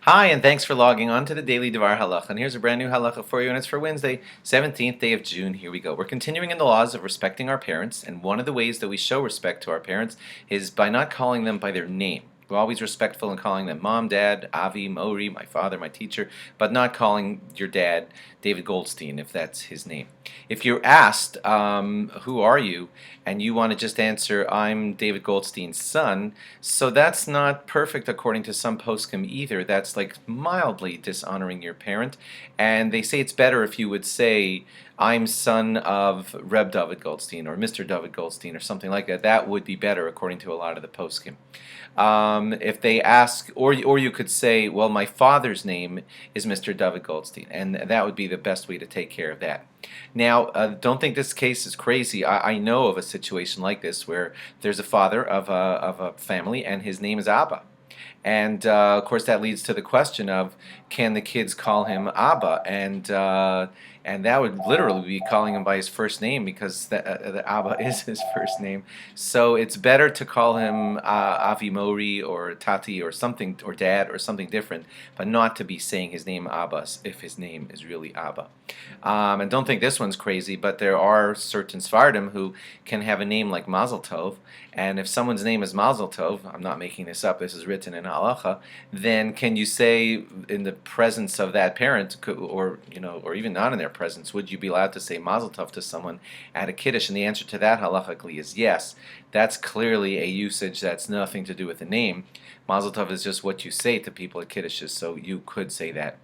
Hi, and thanks for logging on to the Daily DVAR Halacha. And here's a brand new halacha for you, and it's for Wednesday, 17th day of June. Here we go. We're continuing in the laws of respecting our parents, and one of the ways that we show respect to our parents is by not calling them by their name. We're always respectful in calling them mom, dad, Avi, Mori, my father, my teacher, but not calling your dad David Goldstein if that's his name. If you're asked, who are you, and you want to just answer, I'm David Goldstein's son, so that's not perfect according to some poskim either. That's like mildly dishonoring your parent, and they say it's better if you would say, I'm son of Reb David Goldstein or Mr. David Goldstein or something like that. That would be better according to a lot of the poskim. If they ask, or you could say, well, my father's name is Mr. David Goldstein, and that would be the best way to take care of that. Now, don't think this case is crazy. I know of a situation like this where there's a father of a family, and his name is Abba. And of course, that leads to the question of, can the kids call him Abba? And that would literally be calling him by his first name, because the Abba is his first name. So it's better to call him Avi Mori or Tati or something, or Dad or something different, but not to be saying his name Abba if his name is really Abba. And don't think this one's crazy, but there are certain Sfardim who can have a name like Mazel Tov, and if someone's name is Mazel Tov, I'm not making this up, this is written in halacha, then can you say in the presence of that parent, or even not in their presence, would you be allowed to say Mazel Tov to someone at a kiddush? And the answer to that halachically is yes. That's clearly a usage that's nothing to do with the name. Mazel Tov is just what you say to people at kiddushes, so you could say that.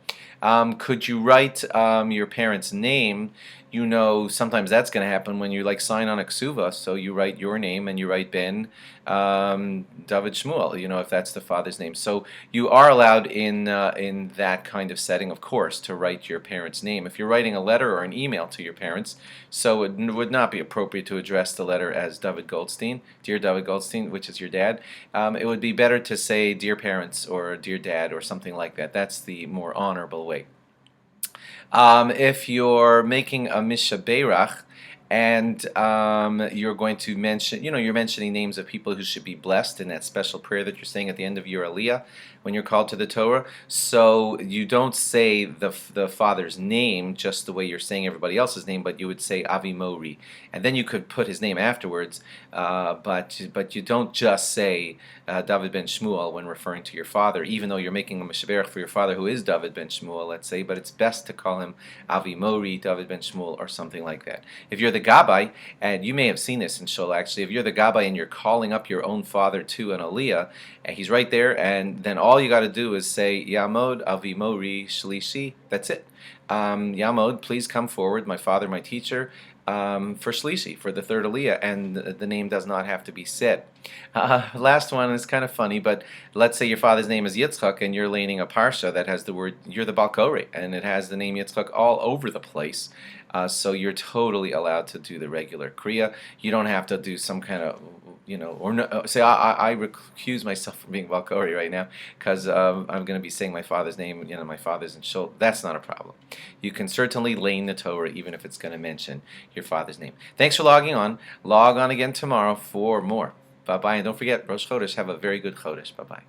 Could you write your parent's name? Sometimes that's going to happen when you sign on a ksuva, so you write your name and you write Ben David Shmuel, if that's the father's name. So you are allowed in that kind of setting, of course, to write your parent's name. If you're writing a letter or an email to your parents, so it would not be appropriate to address the letter as David Goldstein, Dear David Goldstein, which is your dad. It would be better to say Dear Parents or Dear Dad or something like that. That's the more honorable way. If you're making a mishaberach and you're going to mention, you're mentioning names of people who should be blessed in that special prayer that you're saying at the end of your Aliyah when you're called to the Torah. So you don't say the father's name just the way you're saying everybody else's name, but you would say Avi Mori, and then you could put his name afterwards. But you don't just say David ben Shmuel when referring to your father, even though you're making a mishaberach for your father who is David ben Shmuel, let's say. But it's best to call him Avi Mori, David ben Shmuel, or something like that. If you're the Gabbai, and you may have seen this in Shul actually, if you're the Gabbai and you're calling up your own father to an Aliyah, and he's right there, and then all you got to do is say Yamod Avi Mori Shlishi. That's it. Yamod, please come forward, my father, my teacher, for Shlishi, for the third Aliyah, and the name does not have to be said. Last one is kind of funny, but let's say your father's name is Yitzchak, and you're leaning a parsha that has the word, you're the Balkore, and it has the name Yitzchak all over the place. So you're totally allowed to do the regular Kriya. You don't have to do some kind of, or no, say, I recuse myself from being Balkori right now because I'm going to be saying my father's name, my father's in Shul. That's not a problem. You can certainly lane the Torah even if it's going to mention your father's name. Thanks for logging on. Log on again tomorrow for more. Bye-bye. And don't forget, Rosh Chodesh, have a very good Chodesh. Bye-bye.